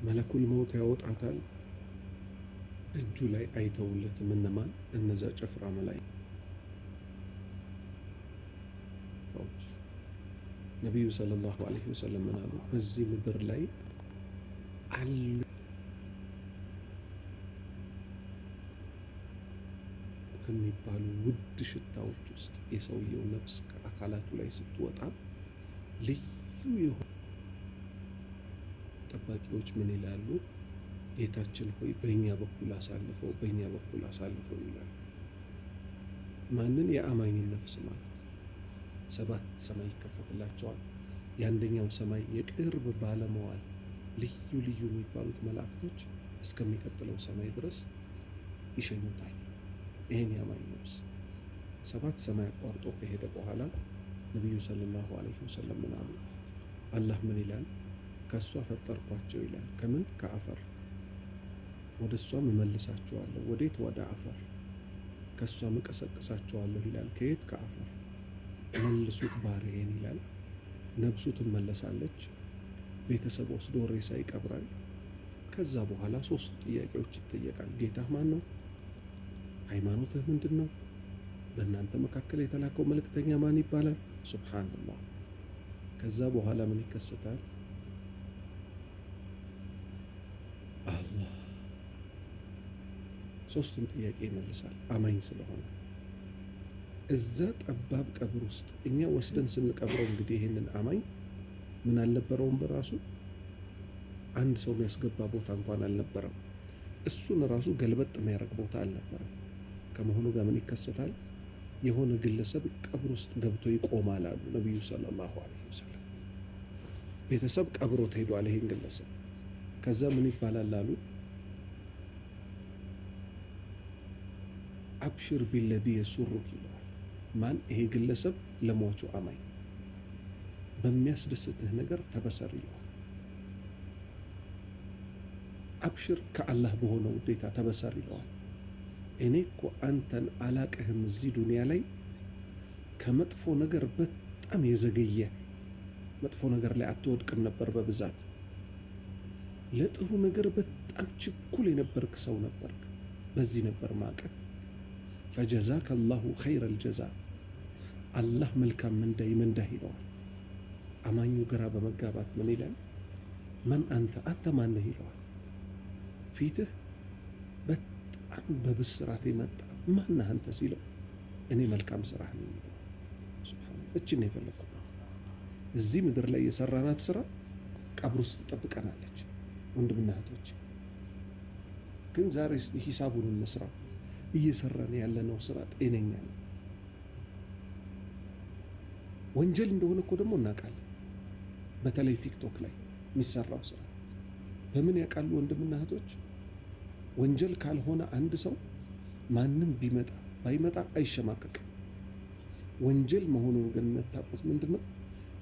መለኩል መውት ያወጣታል። እጁ ላይ አይተውለትም። እነማን? እነዛ ጭፍራ መላእክቶች። ነቢዩ ሰለላሁ ዐለይሂ ወሰለም ምን አሉ? በዚህ ምድር ላይ አሉ ከሚባሉ ውድ ሽታዎች ውስጥ የሰውየው ነፍስ ከአካላቱ ላይ ስትወጣ ልዩ የሆኑ ጠባቂዎች ምን ይላሉ? ጌታችን ሆይ በእኛ በኩል አሳልፈው፣ በእኛ በኩል አሳልፈው ይላሉ። ማንን? የአማኝን ነፍስ ማለት። 7 ሰማይ ይከፈትላቸዋል። የአንደኛው ሰማይ የቅርብ ባለመዋል ልዩ ልዩ የሚባሉት መላእክቶች እስከሚቀጥለው ሰማይ ድረስ ይሸኙታል። ይህን የአማኝ ነፍስ 7 ሰማይ አቋርጦ ከሄደ በኋላ ነቢዩ ሰለላሁ ዐለይሂ ወሰለም ምን አሉ? አላህ ምን ይላል? ከእሷ ፈጠርኳቸው ይላል። ከምን? ከአፈር። ወደ እሷም እመልሳቸዋለሁ። ወዴት? ወደ አፈር። ከእሷም እቀሰቅሳቸዋለሁ ይላል። ከየት? ከአፈር። መልሱት ባሪያዬን ይላል። ነብሱ ትመለሳለች። ቤተሰብ ወስዶ ሬሳ ይቀብራል። ከዛ በኋላ 3 ጥያቄዎች ይጠየቃል። ጌታህ ማን ነው? ሃይማኖትህ ምንድን ነው? በእናንተ መካከል የተላከው መልእክተኛ ማን ይባላል? ሱብሓነላህ። ከዛ በኋላ ምን ይከሰታል? አላህ 3ቱን ጥያቄ ይመልሳል፣ አማኝ ስለሆነ። እዛ ጠባብ ቀብር ውስጥ እኛ ወስደን ስንቀብረው እንግዲህ ይህንን አማኝ ምን አልነበረውም፣ በራሱ አንድ ሰው የሚያስገባ ቦታ እንኳን አልነበረም። እሱን ራሱ ገልበጥ የሚያደርግ ቦታ አልነበረም። ከመሆኑ ጋር ምን ይከሰታል? የሆነ ግለሰብ ቀብር ውስጥ ገብቶ ይቆማል አሉ ነቢዩ ሰለላሁ ዐለይሂ ወሰለም። ቤተሰብ ቀብሮት ሄዷል ይሄን ግለሰብ። ከዛ ምን ይባላል አሉ? አብሽር ቢለዚ የሱሩክ ይለዋል። ማን? ይሄ ግለሰብ ለሟቹ አማኝ በሚያስደስትህ ነገር ተበሰር ይለዋል። አብሽር ከአላህ በሆነ ውዴታ ተበሰር ይለዋል። እኔ እኮ አንተን አላቅህም፣ እዚህ ዱንያ ላይ ከመጥፎ ነገር በጣም የዘገየ መጥፎ ነገር ላይ አትወድቅም ነበር በብዛት ለጥሩ ነገር በጣም ችኩል የነበርክ ሰው ነበርክ። በዚህ ነበር ማቀህ። ፈጀዛከ አላሁ ኸይረል ጀዛ፣ አላህ መልካም ምንዳ ይመንዳህ ይለዋል። አማኙ ግራ በመጋባት ምን ይላል? መን አንተ? አንተ ማነህ ይለዋል። ፊትህ በጣም በብስራት የመጣ ማነህ አንተ ሲለው እኔ መልካም ስራህ ነኝ ይለዋል። ሱብሃንአላህ። እችን ነው የፈለኩት። እዚህ ምድር ላይ የሰራናት ስራ ቀብር ውስጥ ትጠብቀናለች። ወንድምና እህቶች ግን ዛሬ እስቲ ሂሳቡን እንስራ። እየሰራን ያለነው ስራ ጤነኛ ነው? ወንጀል እንደሆነ እኮ ደግሞ እናውቃለን። በተለይ ቲክቶክ ላይ የሚሰራው ስራ በምን ያውቃሉ ወንድምና እህቶች? ወንጀል ካልሆነ አንድ ሰው ማንም ቢመጣ ባይመጣ አይሸማቀቅም። ወንጀል መሆኑን ግን የምታውቁት ምንድነው?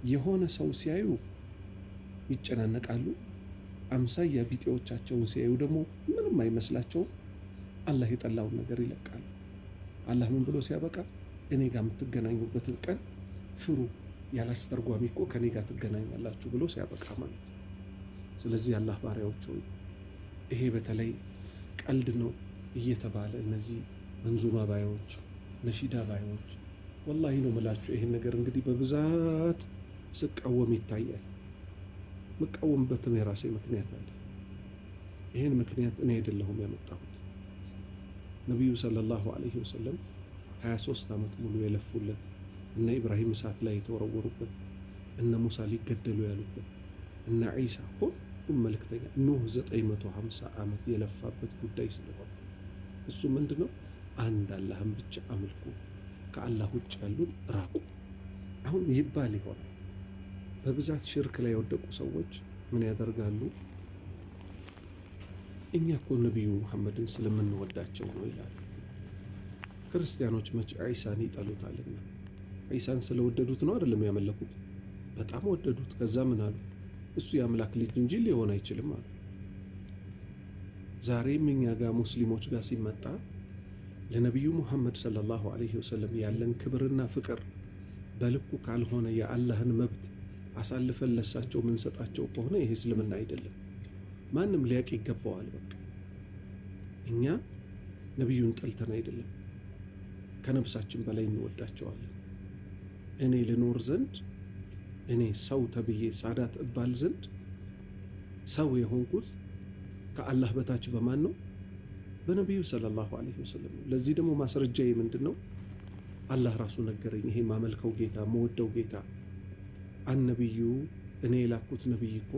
የሆነ ሰው ሲያዩ ይጨናነቃሉ። አምሳያ ቢጤዎቻቸውን ሲያዩ ደግሞ ምንም አይመስላቸውም። አላህ የጠላውን ነገር ይለቃሉ። አላህ ምን ብሎ ሲያበቃ እኔ ጋር የምትገናኙበትን ቀን ፍሩ፣ ያላስተርጓሚ እኮ ከኔ ጋር ትገናኛላችሁ ብሎ ሲያበቃ ማለት ነው። ስለዚህ አላህ ባሪያዎች ሆይ ይሄ በተለይ ቀልድ ነው እየተባለ እነዚህ መንዙማ ባዮች፣ ነሺዳ ባዮች ወላሂ ነው ምላችሁ ይሄን ነገር እንግዲህ በብዛት ስቃወም ይታያል። መቃወምበትም የራሴ ምክንያት አለ። ይሄን ምክንያት እኔ አይደለሁም ያመጣሁት። ነቢዩ ሰለላሁ ዐለይሂ ወሰለም 23 ዓመት ሙሉ የለፉለት፣ እነ ኢብራሂም እሳት ላይ የተወረወሩበት፣ እነ ሙሳ ሊገደሉ ያሉበት፣ እነ ዒሳ ሁሉም መልእክተኛ፣ ኑህ 950 ዓመት የለፋበት ጉዳይ ስለሆነ እሱ ምንድነው? አንድ አላህን ብቻ አምልኩ፣ ከአላህ ውጭ ያሉን ራቁ። አሁን ይባል ይሆናል በብዛት ሽርክ ላይ የወደቁ ሰዎች ምን ያደርጋሉ? እኛ እኮ ነቢዩ ሙሐመድን ስለምንወዳቸው ነው ይላሉ። ክርስቲያኖች መቼ ዒሳን ይጠሉታልና? ዒሳን ስለወደዱት ነው አይደለም ያመለኩት? በጣም ወደዱት። ከዛ ምን አሉ? እሱ የአምላክ ልጅ እንጂ ሊሆን አይችልም አሉ። ዛሬም እኛ ጋር ሙስሊሞች ጋር ሲመጣ ለነቢዩ ሙሐመድ ሰለላሁ ዐለይሂ ወሰለም ያለን ክብርና ፍቅር በልኩ ካልሆነ የአላህን መብት አሳልፈን ለሳቸው ምንሰጣቸው ከሆነ ይሄ እስልምና አይደለም። ማንም ሊያቅ ይገባዋል። በቃ እኛ ነቢዩን ጠልተን አይደለም፣ ከነፍሳችን በላይ እንወዳቸዋለን። እኔ ልኖር ዘንድ እኔ ሰው ተብዬ ሳዳት እባል ዘንድ ሰው የሆንኩት ከአላህ በታች በማን ነው? በነቢዩ ሰለላሁ ዐለይሂ ወሰለም ነው። ለዚህ ደግሞ ማስረጃዬ ምንድን ነው? አላህ ራሱ ነገረኝ። ይሄ ማመልከው ጌታ መወደው ጌታ አነቢዩ እኔ የላኩት ነቢይ እኮ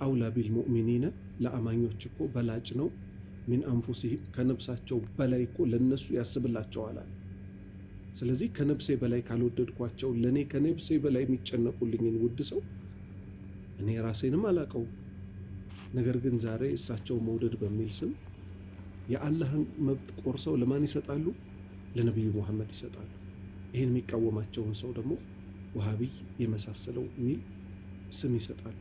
አውላ ቢልሙእሚኒነ ለአማኞች እኮ በላጭ ነው። ሚን አንፉሲሂም ከነብሳቸው በላይ እኮ ለነሱ ያስብላቸዋል። ስለዚህ ከነብሴ በላይ ካልወደድኳቸው ለኔ ከነብሴ በላይ የሚጨነቁልኝን ውድ ሰው እኔ ራሴንም አላቀው። ነገር ግን ዛሬ እሳቸው መውደድ በሚል ስም የአላህን መብት ቆርሰው ለማን ይሰጣሉ? ለነቢዩ ሙሐመድ ይሰጣሉ። ይህን የሚቃወማቸውን ሰው ደግሞ ወሃቢይ የመሳሰለው የሚል ስም ይሰጣሉ።